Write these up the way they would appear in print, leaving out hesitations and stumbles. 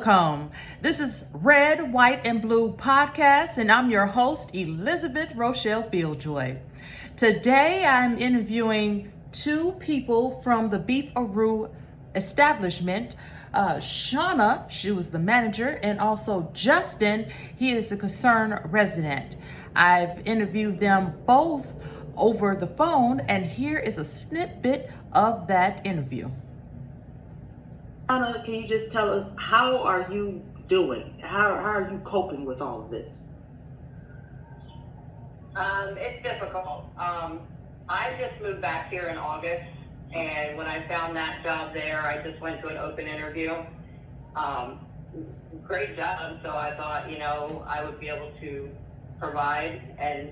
Macomb. This is Red, White, and Blue podcast, and I'm your host, Elizabeth Rochelle Fieldjoy. Today, I'm interviewing two people from the Beef-a-Roo establishment. Shauna, she was the manager, and also Justin, he is a concerned resident. I've interviewed them both over the phone, and here is a snippet of that interview. Shauna, can you just tell us, how are you doing? How are you coping with all of this? It's difficult. I just moved back here in August, and when I found that job there, I just went to an open interview. Great job, so I thought, I would be able to provide and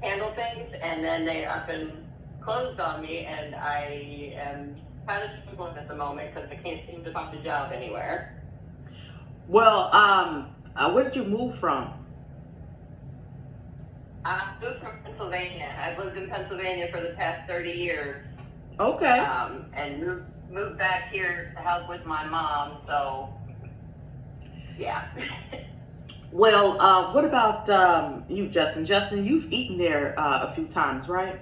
handle things, and then they up and closed on me, and I am kind of struggling at the moment because I can't seem to find a job anywhere. Well, where did you move from? I moved from Pennsylvania. I've lived in Pennsylvania for the past 30 years. Okay. And moved back here to help with my mom, so yeah. Well, what about you, Justin? Justin, you've eaten there a few times, right?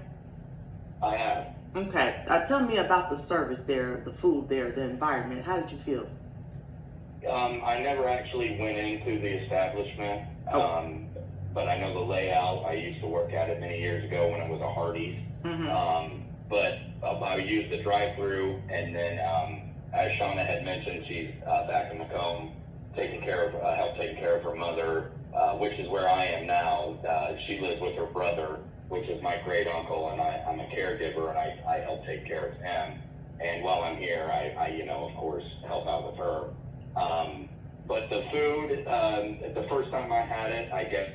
I have. Okay. Tell me about the service there, the food there, the environment. How did you feel? I never actually went into the establishment, but I know the layout. I used to work at it many years ago when it was a Hardee's. Mm-hmm. But I used the drive-through, and then as Shauna had mentioned, she's back in Macomb, help taking care of her mother, which is where I am now. She lives with her brother, which is my great uncle, and I'm a caregiver, and I help take care of him. And while I'm here, I of course, help out with her. But the food, the first time I had it, I guess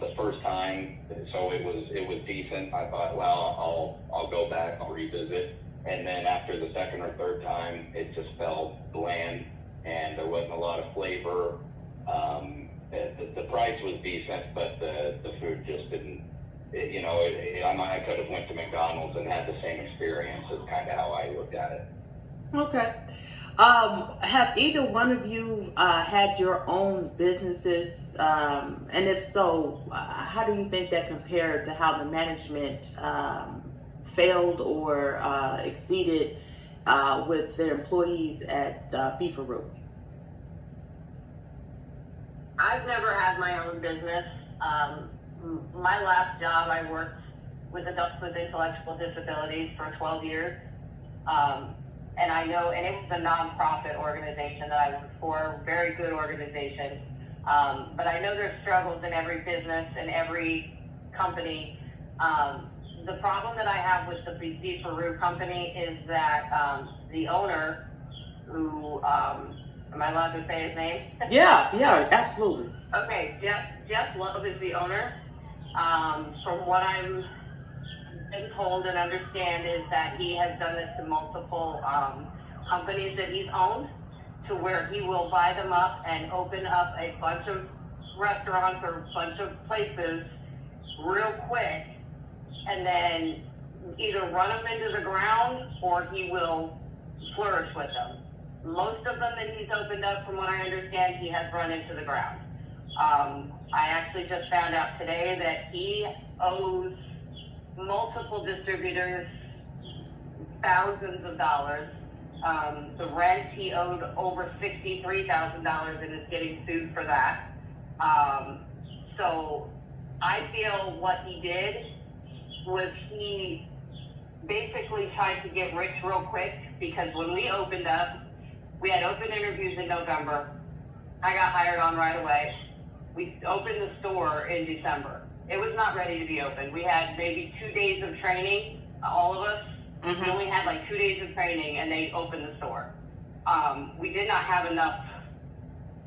the first time, so it was decent. I thought, well, I'll go back, I'll revisit. And then after the second or third time, it just felt bland, and there wasn't a lot of flavor. The price was decent, but the food just didn't. I could have went to McDonald's and had the same experience. Is kind of how I looked at it. Okay. Have either one of you had your own businesses? And if so, how do you think that compared to how the management failed or exceeded with their employees at Beef-a-Roo? I've never had my own business. My last job, I worked with adults with intellectual disabilities for 12 years. And I know, and it was a nonprofit organization that I worked for, very good organization. But I know there's struggles in every business and every company. The problem that I have with the Beef-a-Roo company is that the owner, who, am I allowed to say his name? Yeah, absolutely. Okay, Jeff Love is the owner. From what I'm been told and understand is that he has done this to multiple companies that he's owned, to where he will buy them up and open up a bunch of restaurants or a bunch of places real quick, and then either run them into the ground or he will flourish with them. Most of them that he's opened up, from what I understand, he has run into the ground. I actually just found out today that he owes multiple distributors thousands of dollars. The rent, he owed over $63,000 and is getting sued for that. So I feel what he did was he basically tried to get rich real quick, because when we opened up, we had open interviews in November. I got hired on right away. We opened the store in December. It was not ready to be open. We had maybe 2 days of training, all of us. Mm-hmm. We only had like 2 days of training, and they opened the store. We did not have enough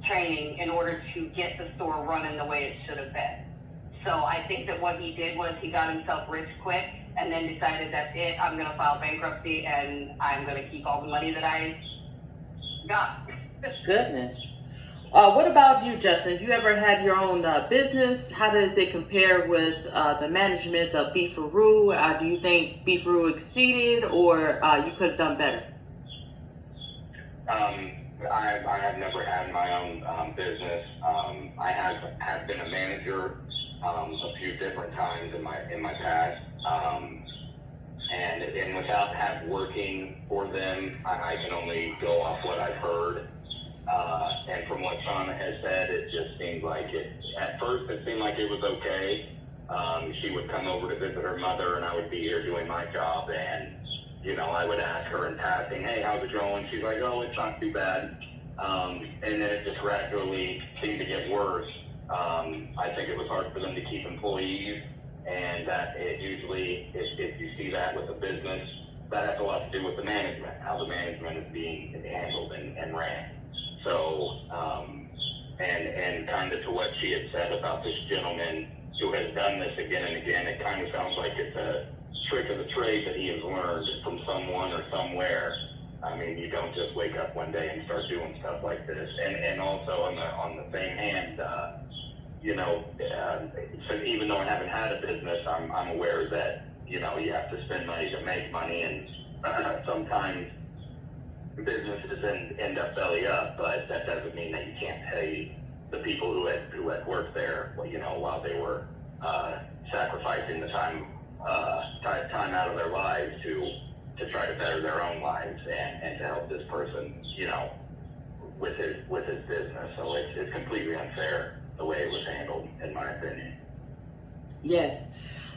training in order to get the store running the way it should have been. So I think that what he did was he got himself rich quick, and then decided, that's it, I'm going to file bankruptcy, and I'm going to keep all the money that I got. Goodness. What about you, Justin? Have you ever had your own business? How does it compare with the management of Beef-a-Roo? Do you think Beef-a-Roo exceeded, or you could have done better? I have never had my own business. I have been a manager a few different times in my past, and without working for them, I can only go off what I've heard. And from what Shauna has said, it just seemed like at first it seemed like it was okay. She would come over to visit her mother, and I would be here doing my job, and I would ask her in passing, hey, how's it going? She's like, oh, it's not too bad. And then it just gradually seemed to get worse. I think it was hard for them to keep employees, and that it usually, if you see that with a business, that has a lot to do with the management, how the management is being handled and ran. So, and kind of to what she had said about this gentleman who has done this again and again, it kind of sounds like it's a trick of the trade that he has learned from someone or somewhere. I mean, you don't just wake up one day and start doing stuff like this. And also on the same hand, so even though I haven't had a business, I'm aware that you have to spend money to make money, and sometimes businesses end up belly up, but that doesn't mean that you can't pay the people who had worked there, while they were sacrificing the time out of their lives to try to better their own lives and to help this person, with his business. So it's completely unfair the way it was handled, in my opinion. Yes,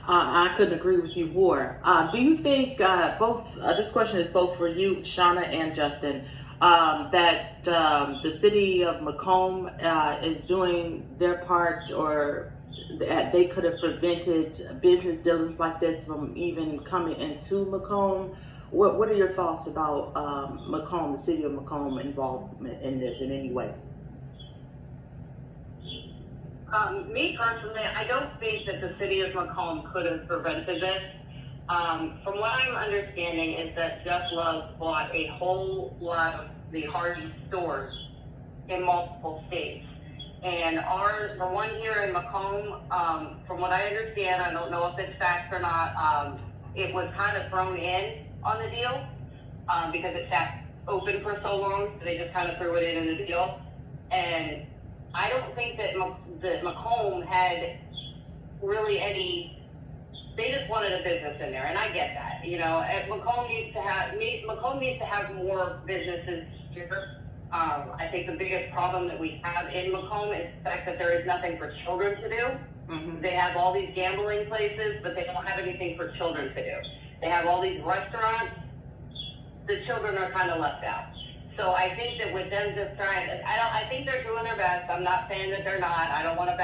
I couldn't agree with you more. Do you think this question is both for you, Shauna, and Justin, that the city of Macomb is doing their part, or that they could have prevented business dealings like this from even coming into Macomb? What are your thoughts about Macomb, the city of Macomb, involvement in this in any way? Me personally, I don't think that the city of Macomb could have prevented this. From what I'm understanding is that Jeff Love bought a whole lot of the Hardy stores in multiple states. And the one here in Macomb, from what I understand, I don't know if it's fact or not, it was kind of thrown in on the deal because it sat open for so long, so they just kind of threw it in the deal. And I don't think that Macomb had really they just wanted a business in there, and I get that. Macomb needs to have more businesses here. I think the biggest problem that we have in Macomb is the fact that there is nothing for children to do. Mm-hmm. They have all these gambling places, but they don't have anything for children to do. They have all these restaurants. The children are kind of left out. So I think that with them just trying, I think they're doing their best. I'm not saying that they're not. I don't want to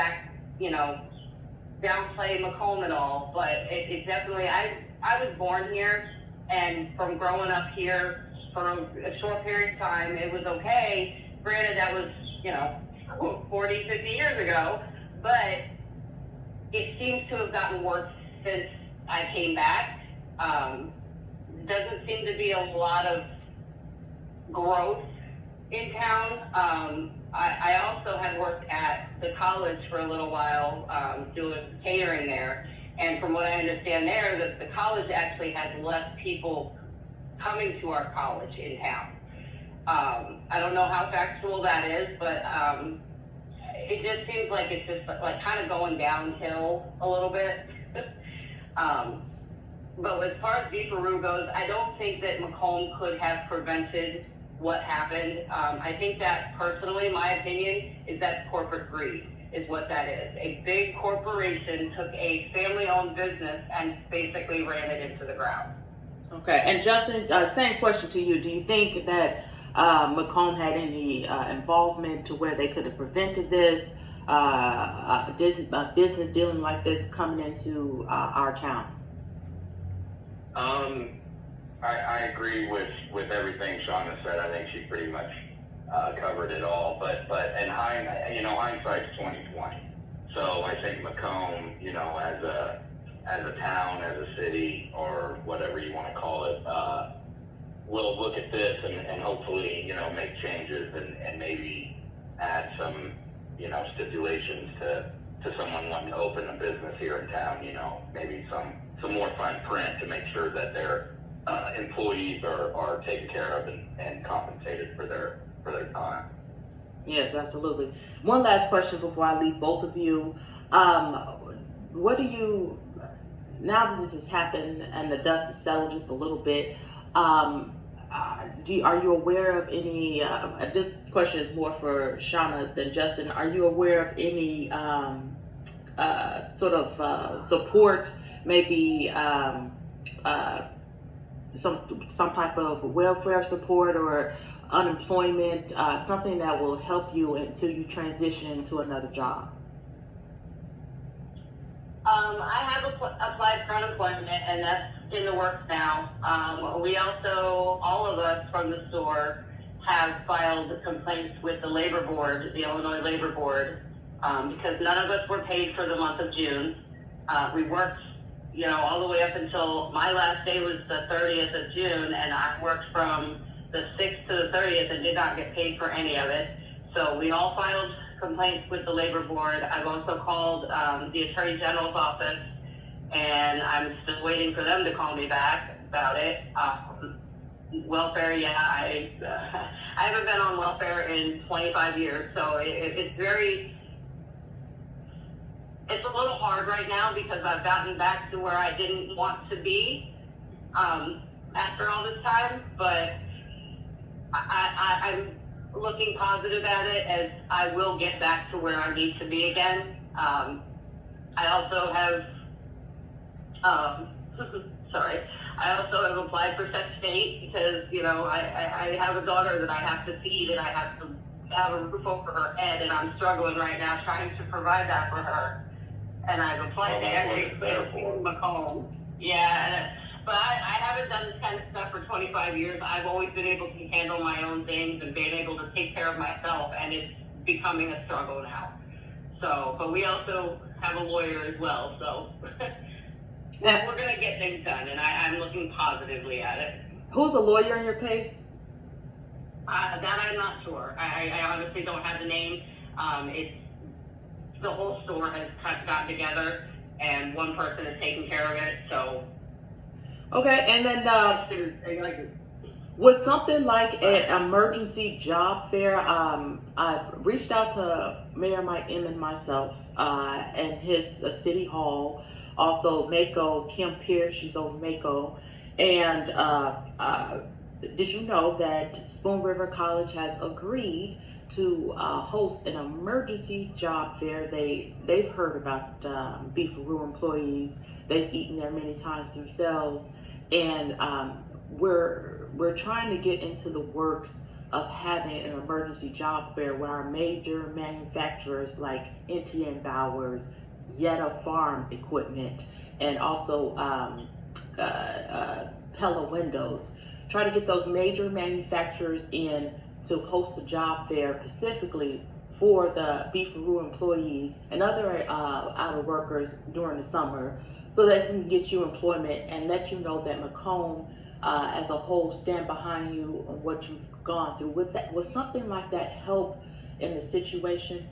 downplay Macomb at all, but it definitely, I was born here, and from growing up here for a short period of time, it was okay. Granted, that was, 40, 50 years ago, but it seems to have gotten worse since I came back. Doesn't seem to be a lot of growth in town. I also had worked at the college for a little while, doing catering there, and from what I understand there, that the college actually has less people coming to our college in town. I don't know how factual that is, but it just seems like it's just like kind of going downhill a little bit. But as far as Beef-a-Roo goes, I don't think that Macomb could have prevented what happened. I think that personally, my opinion is that's corporate greed is what that is. A big corporation took a family-owned business and basically ran it into the ground. Okay, and Justin, same question to you. Do you think that Macomb had any involvement to where they could have prevented this business dealing like this coming into our town? I agree with everything Shauna said. I think she pretty much covered it all. But in hindsight's 20/20. So I think Macomb, as a town, as a city, or whatever you want to call it, will look at this and hopefully, make changes and maybe add some, stipulations to someone wanting to open a business here in town. Maybe some more fine print to make sure that their employees are taken care of and compensated for their for their time. Yes, absolutely. One last question before I leave both of you. What do you, now that this has happened and the dust has settled just a little bit, are you aware of any, this question is more for Shauna than Justin, are you aware of any sort of support, maybe some type of welfare support or unemployment, something that will help you until you transition into another job? I have applied for unemployment, and that's in the works now. We also, all of us from the store, have filed complaints with the labor board, the Illinois Labor Board, because none of us were paid for the month of June. We worked, all the way up until my last day was the 30th of June, and I worked from the 6th to the 30th and did not get paid for any of it. So we all filed complaints with the labor board. I've also called the Attorney General's office, and I'm still waiting for them to call me back about it. Welfare, yeah, I haven't been on welfare in 25 years, so it's a little hard right now because I've gotten back to where I didn't want to be after all this time, but I'm looking positive at it as I will get back to where I need to be again. I also have, I also have applied for Section 8 because, I have a daughter that I have to feed and I have to have a roof over her head, and I'm struggling right now trying to provide that for her. And I've applied to every place in Macomb. Yeah, but I haven't done this kind of stuff for 25 years. I've always been able to handle my own things and been able to take care of myself, and it's becoming a struggle now. So, but we also have a lawyer as well, so we're going to get things done, and I'm looking positively at it. Who's the lawyer in your case? That I'm not sure. I honestly don't have the name. It's the whole store has kind of gotten together, and one person is taking care of it, so. Okay, and then with something like an emergency job fair, I've reached out to Mayor Mike M and myself and his city hall, also Mako, Kim Pierce, she's over Mako, and did you know that Spoon River College has agreed to host an emergency job fair? They've heard about Beef-a-Roo employees. They've eaten there many times themselves, and we're trying to get into the works of having an emergency job fair where our major manufacturers like NTN Bowers, Yetta Farm Equipment, and also Pella Windows, try to get those major manufacturers in to host a job fair specifically for the Beef-a-Roo employees and other outer workers during the summer, so that we can get you employment and let you know that Macomb as a whole stand behind you on what you've gone through. Would something like that help in the situation?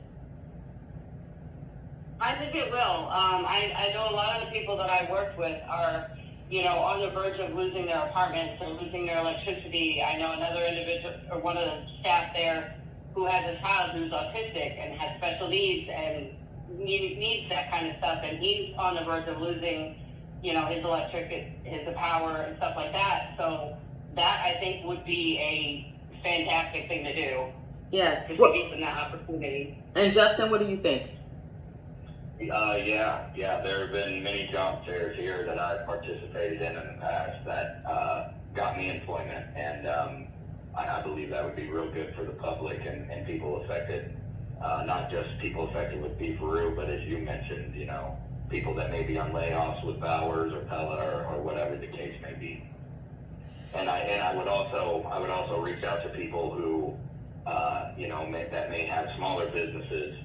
I think it will. I know a lot of the people that I worked with are, on the verge of losing their apartments or losing their electricity. I know another individual, or one of the staff there, who has a child who's autistic and has special needs and needs that kind of stuff, and he's on the verge of losing, his electric, his power and stuff like that. So that, I think, would be a fantastic thing to do. Yes. To give them that opportunity. And Justin, what do you think? Yeah. There have been many job fairs here that I've participated in the past that got me employment, and I believe that would be real good for the public and people affected. Not just people affected with Beef-a-Roo, but as you mentioned, people that may be on layoffs with Bowers or Pella or whatever the case may be. And I would also reach out to people who that may have smaller businesses,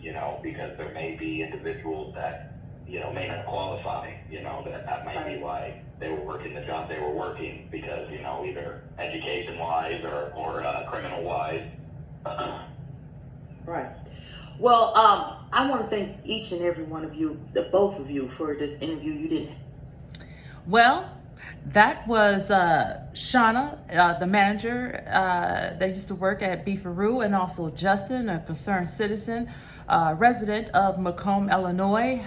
because there may be individuals that, may not qualify, that might be why they were working the job they were working, because, either education-wise or criminal-wise. Right. Well, I want to thank each and every one of you, both of you, for this interview. Well, That was Shauna, the manager that used to work at Beef-a-Roo, and also Justin, a concerned citizen, resident of Macomb, Illinois.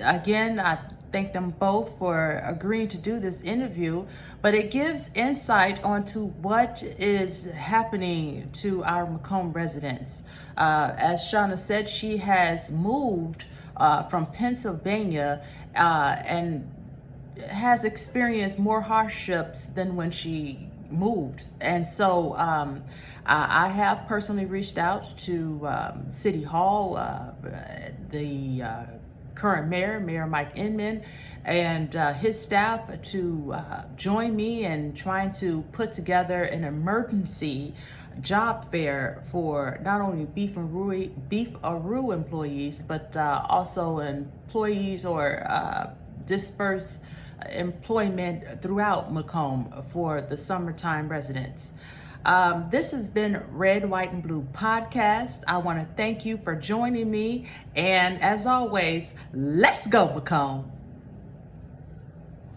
Again, I thank them both for agreeing to do this interview, but it gives insight onto what is happening to our Macomb residents. As Shauna said, she has moved from Pennsylvania and has experienced more hardships than when she moved. And so I have personally reached out to City Hall, the current mayor, Mayor Mike Inman, and his staff to join me in trying to put together an emergency job fair for not only Beef-a-Roo employees, but also employees or dispersed employment throughout Macomb for the summertime residents. This has been Red, White, and Blue podcast. I want to thank you for joining me. And as always, let's go, Macomb.